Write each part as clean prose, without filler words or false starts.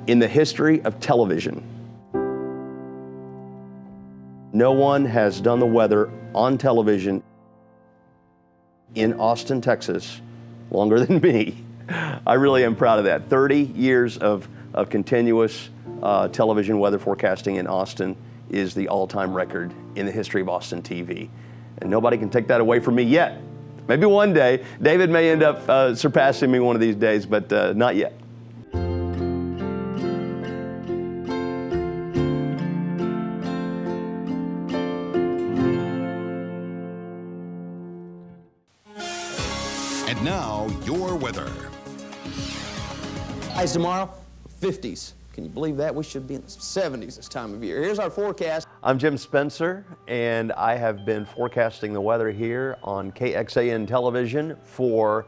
In the history of television, no one has done the weather on television in Austin, Texas, longer than me. I really am proud of that. 30 years of continuous television weather forecasting in Austin is the all-time record in the history of Austin TV. And nobody can take that away from me yet. Maybe one day. David may end up surpassing me one of these days, but not yet. And now, your weather. Highs tomorrow, 50s. Can you believe that? We should be in the 70s this time of year. Here's our forecast. I'm Jim Spencer, and I have been forecasting the weather here on KXAN television for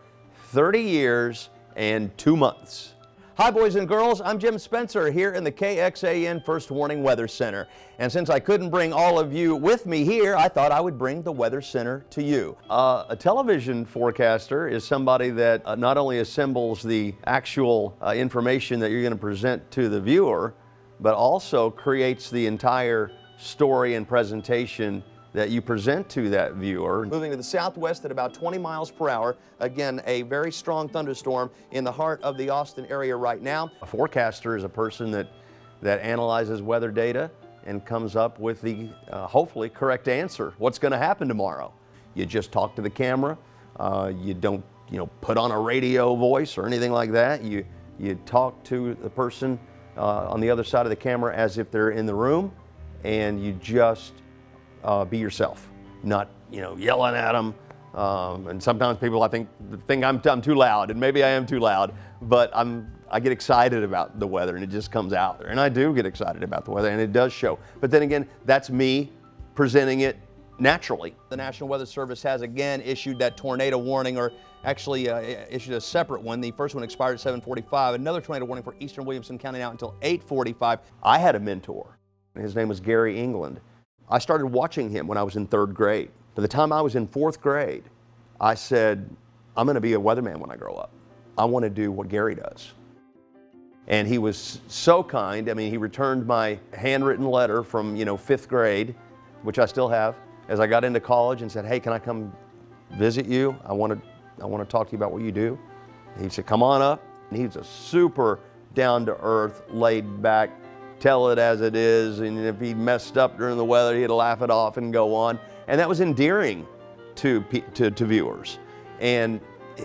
30 years and 2 months. Hi, boys and girls. I'm Jim Spencer here in the KXAN First Warning Weather Center. And since I couldn't bring all of you with me here, I thought I would bring the Weather Center to you. A television forecaster is somebody that not only assembles the actual information that you're going to present to the viewer, but also creates the entire story and presentation that you present to that viewer. Moving to the southwest at about 20 miles per hour. Again, a very strong thunderstorm in the heart of the Austin area right now. A forecaster is a person that analyzes weather data and comes up with the hopefully correct answer. What's going to happen tomorrow? You just talk to the camera. You don't put on a radio voice or anything like that. You talk to the person on the other side of the camera as if they're in the room, and you just be yourself, not yelling at them. And sometimes people, I think I'm too loud, and maybe I am too loud, but I get excited about the weather, and it just comes out there. And I do get excited about the weather, and it does show. But then again, that's me presenting it naturally. The National Weather Service has again issued that tornado warning, or actually issued a separate one. The first one expired at 7:45. Another tornado warning for eastern Williamson County now until 8:45. I had a mentor. His name was Gary England. I started watching him when I was in 3rd grade. By the time I was in 4th grade, I said, I'm going to be a weatherman when I grow up. I want to do what Gary does. And he was so kind. I mean, he returned my handwritten letter from 5th grade, which I still have, as I got into college, and said, hey, can I come visit you? I want to talk to you about what you do. And he said, come on up. And he's a super down-to-earth, laid-back, tell it as it is, and if he messed up during the weather, he'd laugh it off and go on. And that was endearing to viewers. And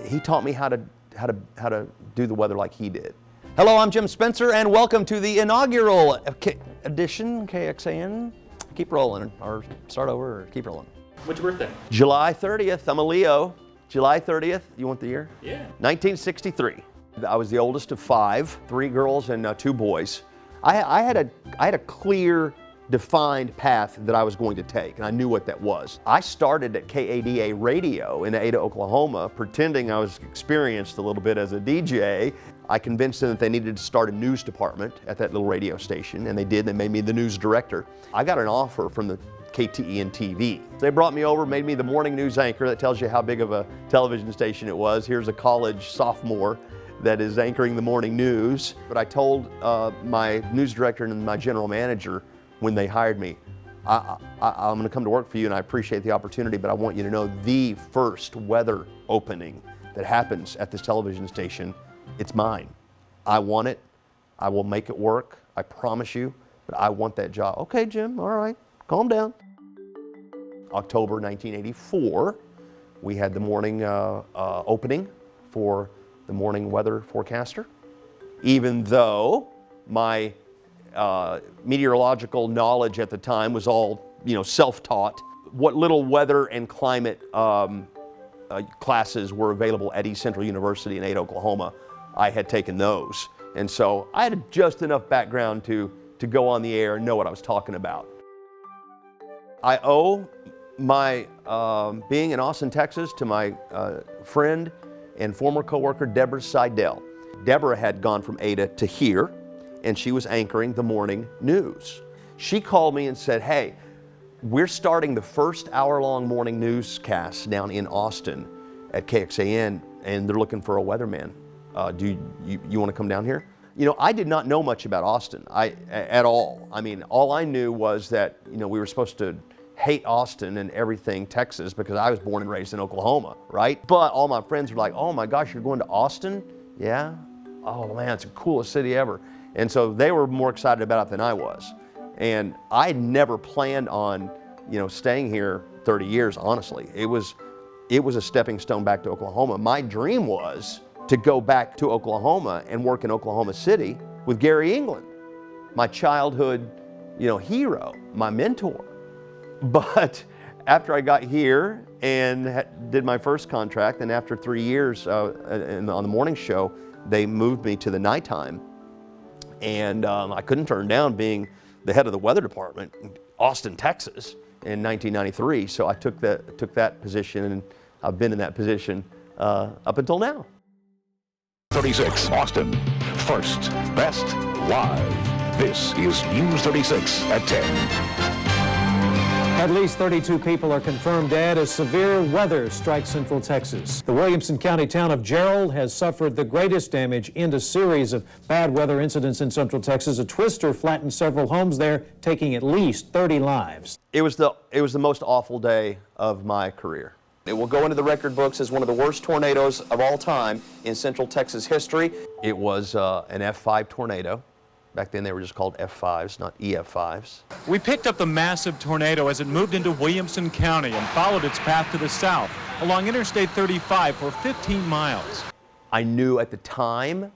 he taught me how to do the weather like he did. Hello, I'm Jim Spencer, and welcome to the inaugural edition KXAN. Keep rolling, or start over, or keep rolling. What's your birthday? July 30th. I'm a Leo. July 30th. You want the year? Yeah. 1963. I was the oldest of 5, 3 girls and 2 boys. I had a clear, defined path that I was going to take, and I knew what that was. I started at KADA Radio in Ada, Oklahoma, pretending I was experienced a little bit as a DJ. I convinced them that they needed to start a news department at that little radio station, and they did. They made me the news director. I got an offer from the KTEN TV. They brought me over, made me the morning news anchor. That tells you how big of a television station it was. Here's a college sophomore that is anchoring the morning news. But I told my news director and my general manager when they hired me, I'm going to come to work for you, and I appreciate the opportunity, but I want you to know the first weather opening that happens at this television station, it's mine. I want it. I will make it work. I promise you, but I want that job. Okay, Jim, all right, calm down. October 1984, we had the morning opening for the morning weather forecaster. Even though my meteorological knowledge at the time was all, self-taught, what little weather and climate classes were available at East Central University in Ada, Oklahoma, I had taken those. And so I had just enough background to go on the air and know what I was talking about. I owe my being in Austin, Texas to my friend and former coworker, Deborah Seidel. Deborah had gone from Ada to here, and she was anchoring the morning news. She called me and said, hey, we're starting the first hour-long morning newscast down in Austin at KXAN, and they're looking for a weatherman. Do you want to come down here? You know, I did not know much about Austin at all. I mean, all I knew was that, you know, we were supposed to hate Austin and everything Texas because I was born and raised in Oklahoma, right? But all my friends were like, oh my gosh, you're going to Austin? Yeah? Oh man, it's the coolest city ever. And so they were more excited about it than I was. And I never planned on, you know, staying here 30 years, honestly. It was a stepping stone back to Oklahoma. My dream was to go back to Oklahoma and work in Oklahoma City with Gary England, my childhood, you know, hero, my mentor. But after I got here and did my first contract, and after 3 years on the morning show, they moved me to the nighttime. And I couldn't turn down being the head of the weather department in Austin, Texas in 1993. So I took that position, and I've been in that position up until now. 36, Austin. First, best, live. This is News 36 at 10. At least 32 people are confirmed dead as severe weather strikes Central Texas. The Williamson County town of Gerald has suffered the greatest damage in a series of bad weather incidents in Central Texas. A twister flattened several homes there, taking at least 30 lives. It was the most awful day of my career. It will go into the record books as one of the worst tornadoes of all time in Central Texas history. It was an F5 tornado. Back then they were just called F5s, not EF5s. We picked up the massive tornado as it moved into Williamson County and followed its path to the south along Interstate 35 for 15 miles. I knew at the time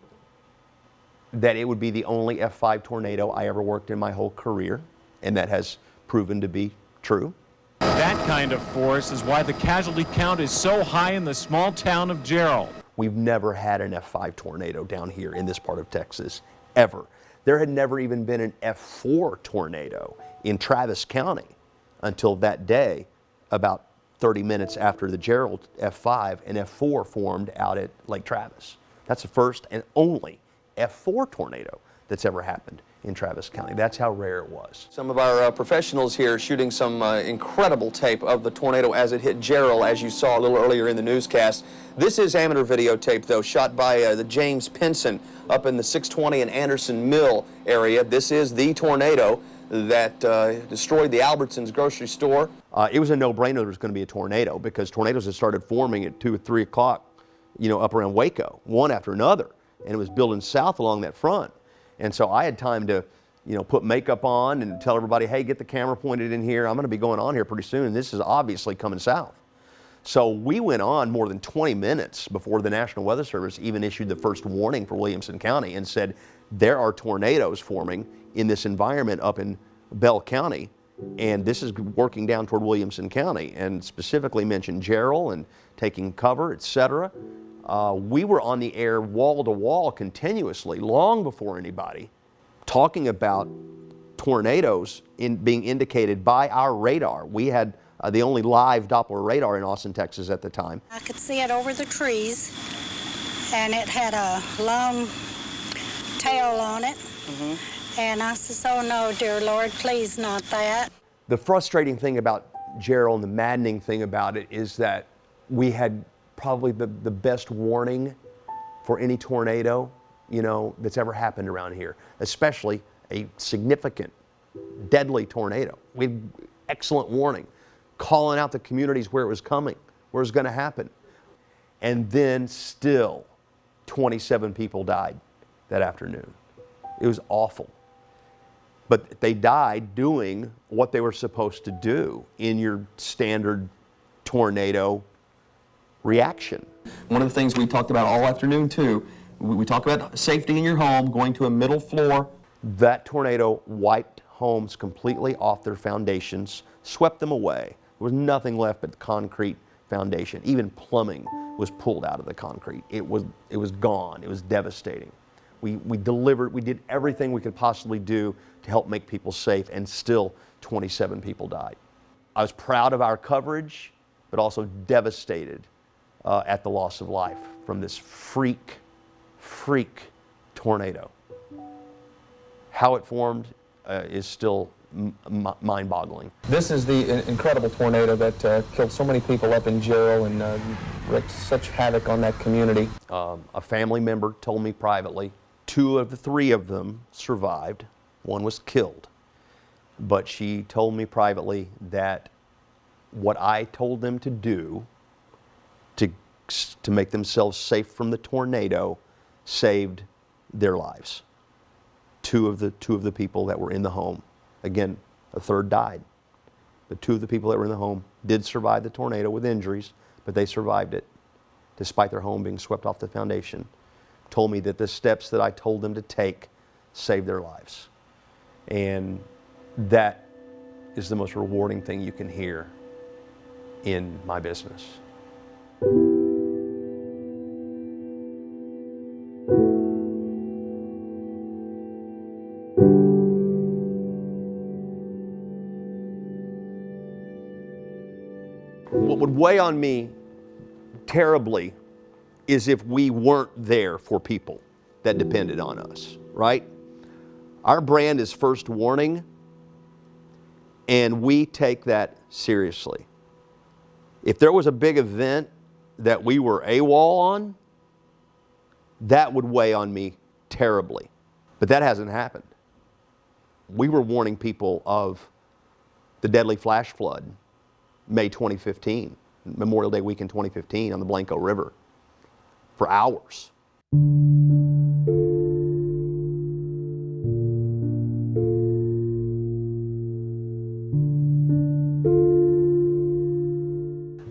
that it would be the only F5 tornado I ever worked in my whole career, and that has proven to be true. That kind of force is why the casualty count is so high in the small town of Gerald. We've never had an F5 tornado down here in this part of Texas, ever. There had never even been an F4 tornado in Travis County until that day, about 30 minutes after the Gerald F5 and F4 formed out at Lake Travis. That's the first and only F4 tornado that's ever happened in Travis County. That's how rare it was. Some of our professionals here shooting some incredible tape of the tornado as it hit Gerald, as you saw a little earlier in the newscast. This is amateur videotape, though, shot by the James Pinson up in the 620 and Anderson Mill area. This is the tornado that destroyed the Albertsons grocery store. It was a no-brainer there was going to be a tornado because tornadoes had started forming at 2 or 3 o'clock, you know, up around Waco, one after another, and it was building south along that front. And so I had time to, you know, put makeup on and tell everybody, hey, get the camera pointed in here. I'm going to be going on here pretty soon. And this is obviously coming south. So we went on more than 20 minutes before the National Weather Service even issued the first warning for Williamson County and said, there are tornadoes forming in this environment up in Bell County. And this is working down toward Williamson County, and specifically mentioned Gerald and taking cover, etc. We were on the air wall to wall continuously, long before anybody, talking about tornadoes being indicated by our radar. We had the only live Doppler radar in Austin, Texas at the time. I could see it over the trees, and it had a long tail on it. And I said, oh no, dear Lord, please not that. The frustrating thing about Gerald and the maddening thing about it is that we had probably the best warning for any tornado, you know, that's ever happened around here, especially a significant, deadly tornado. We had excellent warning, calling out the communities where it was coming, where it was going to happen. And then still, 27 people died that afternoon. It was awful. But they died doing what they were supposed to do in your standard tornado reaction. One of the things we talked about all afternoon, too, we talked about safety in your home, going to a middle floor. That tornado wiped homes completely off their foundations, swept them away. There was nothing left but the concrete foundation. Even plumbing was pulled out of the concrete. It was gone. It was devastating. We did everything we could possibly do to help make people safe, and still 27 people died. I was proud of our coverage, but also devastated at the loss of life from this freak tornado. How it formed is still mind-boggling. This is the incredible tornado that killed so many people up in Gerald and wreaked such havoc on that community. A family member told me privately 2 of the 3 of them survived. 1 was killed. But she told me privately that what I told them to do to make themselves safe from the tornado saved their lives. 2 of the people that were in the home. Again, a 3rd died. The 2 of the people that were in the home did survive the tornado with injuries, but they survived it despite their home being swept off the foundation. Told me that the steps that I told them to take saved their lives. And that is the most rewarding thing you can hear in my business. What would weigh on me terribly is if we weren't there for people that depended on us, right? Our brand is First Warning, and we take that seriously. If there was a big event that we were AWOL on, that would weigh on me terribly. But that hasn't happened. We were warning people of the deadly flash flood, May 2015, Memorial Day weekend 2015 on the Blanco River, for hours.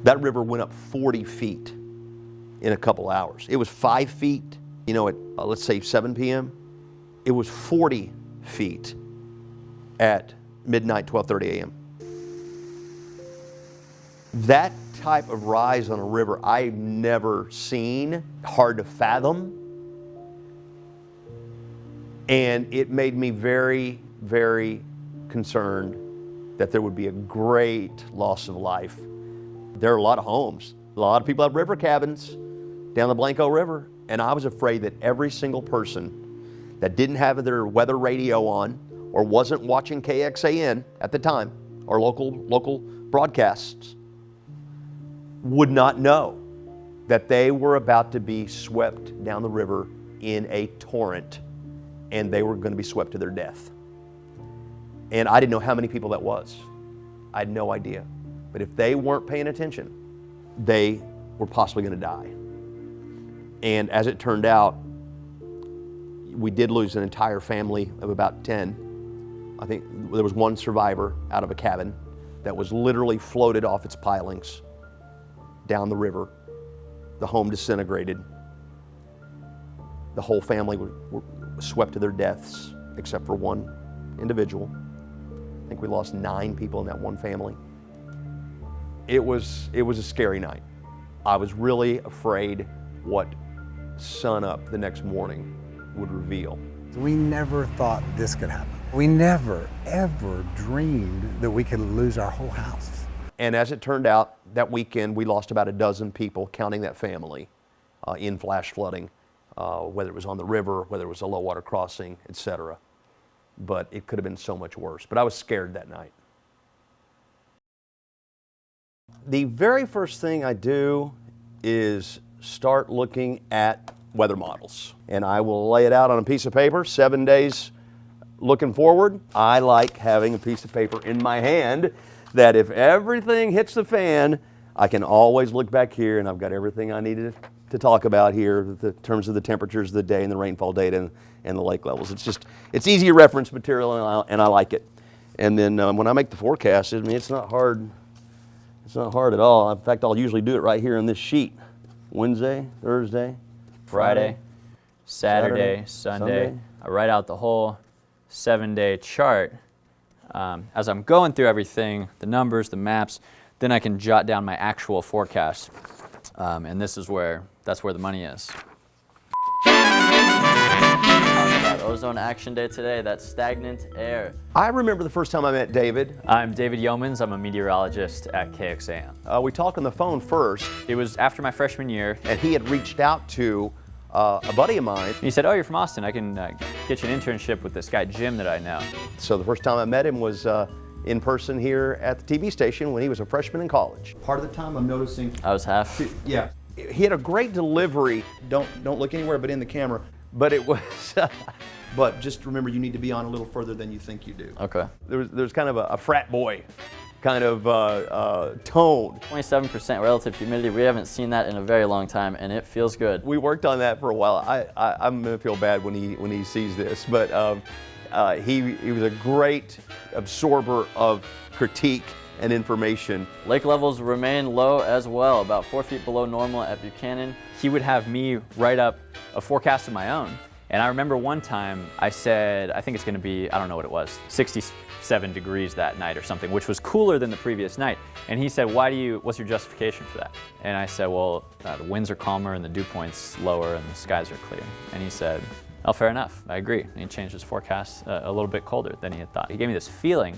That river went up 40 feet in a couple hours. It was 5 feet, you know, at let's say 7 p.m. It was 40 feet at midnight, 12:30 a.m. That type of rise on a river I've never seen, hard to fathom. And it made me very, very concerned that there would be a great loss of life. There are a lot of homes, a lot of people have river cabins down the Blanco River, and I was afraid that every single person that didn't have their weather radio on or wasn't watching KXAN at the time, or local broadcasts, would not know that they were about to be swept down the river in a torrent, and they were going to be swept to their death. And I didn't know how many people that was. I had no idea. But if they weren't paying attention, they were possibly going to die. And as it turned out, we did lose an entire family of about 10. I think there was 1 survivor out of a cabin that was literally floated off its pilings down the river. The home disintegrated. The whole family were swept to their deaths, except for 1 individual. I think we lost 9 people in that one family. It was a scary night. I was really afraid what sunup the next morning would reveal. We never thought this could happen. We never, ever dreamed that we could lose our whole house. And as it turned out, that weekend we lost about a dozen people, counting that family, in flash flooding, whether it was on the river, whether it was a low water crossing, etc. But it could have been so much worse. But I was scared that night. The very first thing I do is start looking at weather models. And I will lay it out on a piece of paper, 7 days looking forward. I like having a piece of paper in my hand that if everything hits the fan, I can always look back here and I've got everything I needed to talk about here in terms of the temperatures of the day and the rainfall data and the lake levels. It's easy reference material and I like it. And then when I make the forecast, I mean, it's not hard. It's not hard at all. In fact, I'll usually do it right here on this sheet. Wednesday, Thursday, Friday, Saturday, Sunday. I write out the whole 7-day chart. As I'm going through everything, the numbers, the maps, then I can jot down my actual forecast. And that's where the money is. Ozone Action Day today, that's stagnant air. I remember the first time I met David. I'm David Yeomans, I'm a meteorologist at KXAN. We talked on the phone first. It was after my freshman year. And he had reached out to a buddy of mine. He said, oh, you're from Austin, I can get you an internship with this guy Jim that I know. So the first time I met him was in person here at the TV station when he was a freshman in college. Part of the time I'm noticing. I was half. Yeah. He had a great delivery. Don't look anywhere but in the camera. but it was. But just remember, you need to be on a little further than you think you do. Okay. There's kind of a frat boy kind of tone. 27% relative humidity. We haven't seen that in a very long time, and it feels good. We worked on that for a while. I'm gonna feel bad when he sees this, but he was a great absorber of critique and information. Lake levels remain low as well, about 4 feet below normal at Buchanan. He would have me write up a forecast of my own. And I remember one time I said, I think it's gonna be, I don't know what it was, 67 degrees that night or something, which was cooler than the previous night. And he said, what's your justification for that? And I said, well, the winds are calmer and the dew point's lower and the skies are clear. And he said, oh, fair enough, I agree. And he changed his forecast a little bit colder than he had thought. He gave me this feeling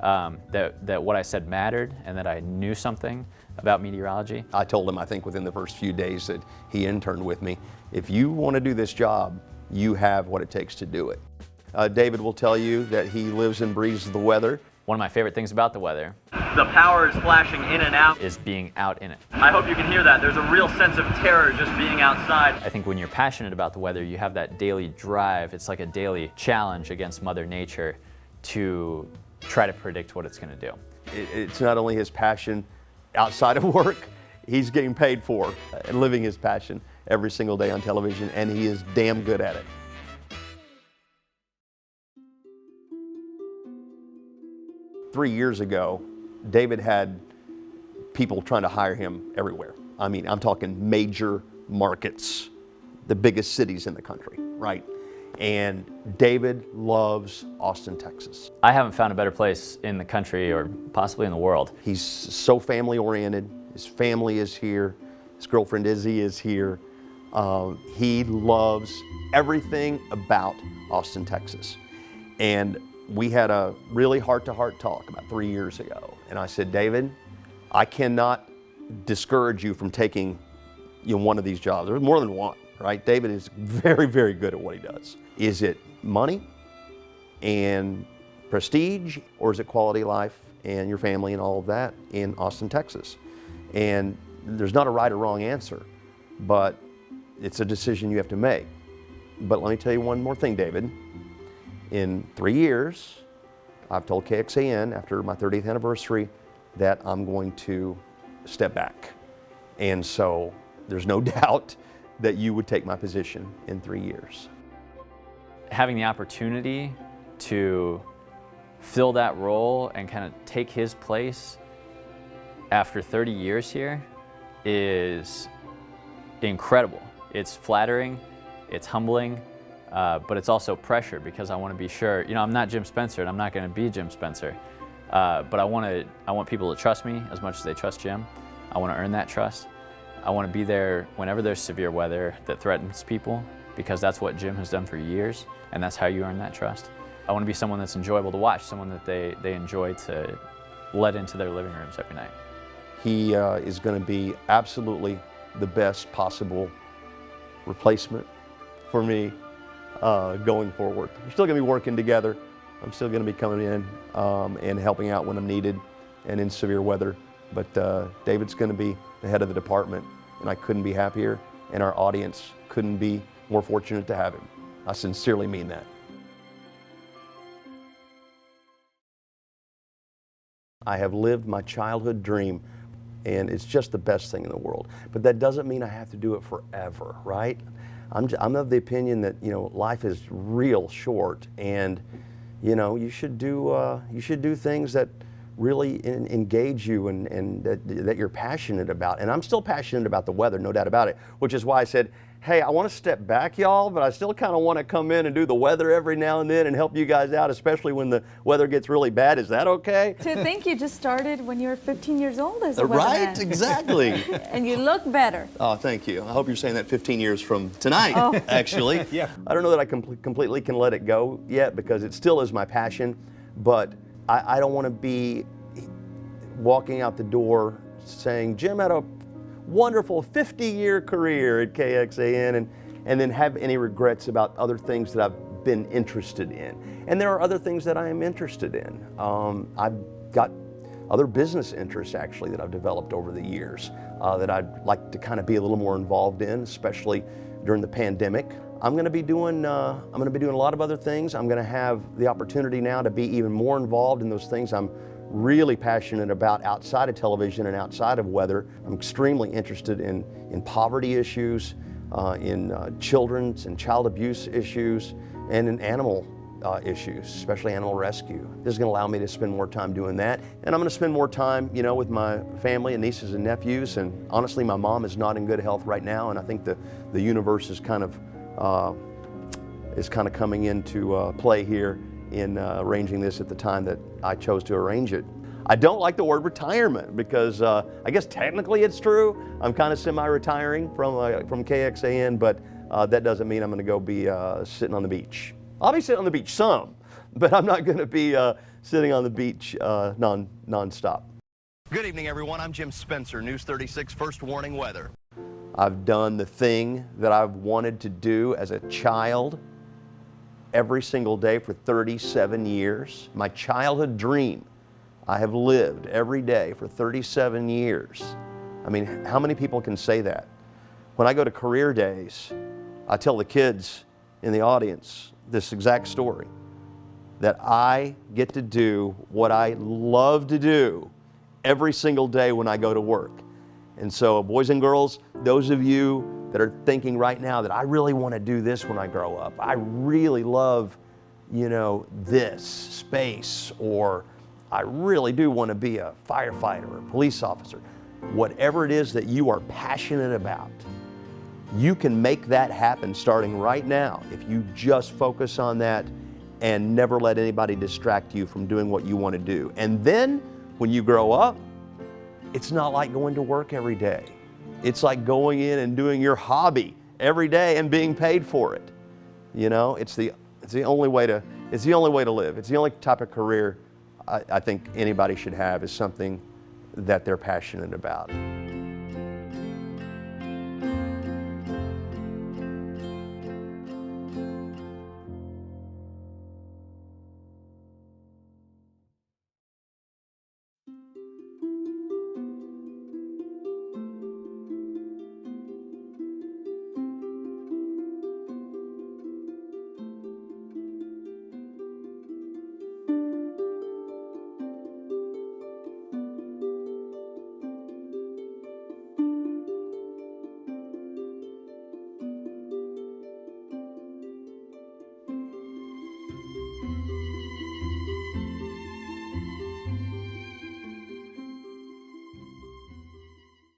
that what I said mattered and that I knew something about meteorology. I told him, I think within the first few days that he interned with me, if you want to do this job, you have what it takes to do it. David will tell you that he lives and breathes the weather. One of my favorite things about the weather, the power is flashing in and out, is being out in it. I hope you can hear that. There's a real sense of terror just being outside. I think when you're passionate about the weather, you have that daily drive. It's like a daily challenge against Mother Nature to try to predict what it's going to do. It's not only his passion outside of work, he's getting paid for and living his passion every single day on television, and he is damn good at it. Three years ago, David had people trying to hire him everywhere. I mean, I'm talking major markets, the biggest cities in the country, right? And David loves Austin, Texas. I haven't found a better place in the country or possibly in the world. He's so family oriented. His family is here. His girlfriend Izzy is here. He loves everything about Austin, Texas. And we had a really heart-to-heart talk about 3 years ago. And I said, David, I cannot discourage you from taking one of these jobs. There's more than one, right? David is very, very good at what he does. Is it money and prestige, or is it quality of life and your family and all of that in Austin, Texas? And there's not a right or wrong answer, but it's a decision you have to make. But let me tell you one more thing, David. In 3 years, I've told KXAN after my 30th anniversary that I'm going to step back. And so there's no doubt that you would take my position in 3 years. Having the opportunity to fill that role and kind of take his place after 30 years here is incredible. It's flattering, it's humbling, but it's also pressure because I want to be sure, I'm not Jim Spencer and I'm not going to be Jim Spencer, but I want people to trust me as much as they trust Jim. I want to earn that trust. I want to be there whenever there's severe weather that threatens people, because that's what Jim has done for years, and that's how you earn that trust. I want to be someone that's enjoyable to watch, someone that they enjoy to let into their living rooms every night. He is going to be absolutely the best possible replacement for me going forward. We're still going to be working together. I'm still going to be coming in and helping out when I'm needed and in severe weather. But David's going to be the head of the department, and I couldn't be happier, and our audience couldn't be more fortunate to have him. I sincerely mean that. I have lived my childhood dream, and it's just the best thing in the world. But that doesn't mean I have to do it forever, right? I'm of the opinion that life is real short, and you should do things that really engage you and that you're passionate about. And I'm still passionate about the weather, no doubt about it, which is why I said, hey, I want to step back, y'all, but I still kind of want to come in and do the weather every now and then and help you guys out, especially when the weather gets really bad. Is that okay? To think you just started when you were 15 years old as a weatherman. Right, exactly. And you look better. Oh, thank you. I hope you're saying that 15 years from tonight, actually. Yeah. I don't know that I completely can let it go yet because it still is my passion, but I don't want to be walking out the door saying, Jim had a wonderful 50-year career at KXAN and then have any regrets about other things that I've been interested in. And there are other things that I am interested in. I've got other business interests actually that I've developed over the years that I'd like to kind of be a little more involved in, especially during the pandemic. I'm going to be doing a lot of other things. I'm going to have the opportunity now to be even more involved in those things I'm really passionate about outside of television and outside of weather. I'm extremely interested in poverty issues, in children's and child abuse issues, and in animal issues, especially animal rescue. This is going to allow me to spend more time doing that, and I'm going to spend more time, you know, with my family and nieces and nephews. And honestly, my mom is not in good health right now, and I think the universe is kind of coming into play here in arranging this at the time that I chose to arrange it. I don't like the word retirement because I guess technically it's true. I'm kind of semi-retiring from KXAN, but that doesn't mean I'm going to go be sitting on the beach. I'll be sitting on the beach some, but I'm not going to be sitting on the beach non-stop. Good evening, everyone. I'm Jim Spencer, News 36 First Warning Weather. I've done the thing that I've wanted to do as a child every single day for 37 years. My childhood dream I have lived every day for 37 years. I mean, how many people can say that? When I go to career days, I tell the kids in the audience this exact story, that I get to do what I love to do every single day when I go to work. And so, boys and girls, those of you that are thinking right now that I really want to do this when I grow up, I really love, you know, this space, or I really do want to be a firefighter or a police officer. Whatever it is that you are passionate about, you can make that happen starting right now if you just focus on that and never let anybody distract you from doing what you want to do. And then when you grow up, it's not like going to work every day. It's like going in and doing your hobby every day and being paid for it. You know, it's the only way to live. It's the only type of career I think anybody should have, is something that they're passionate about.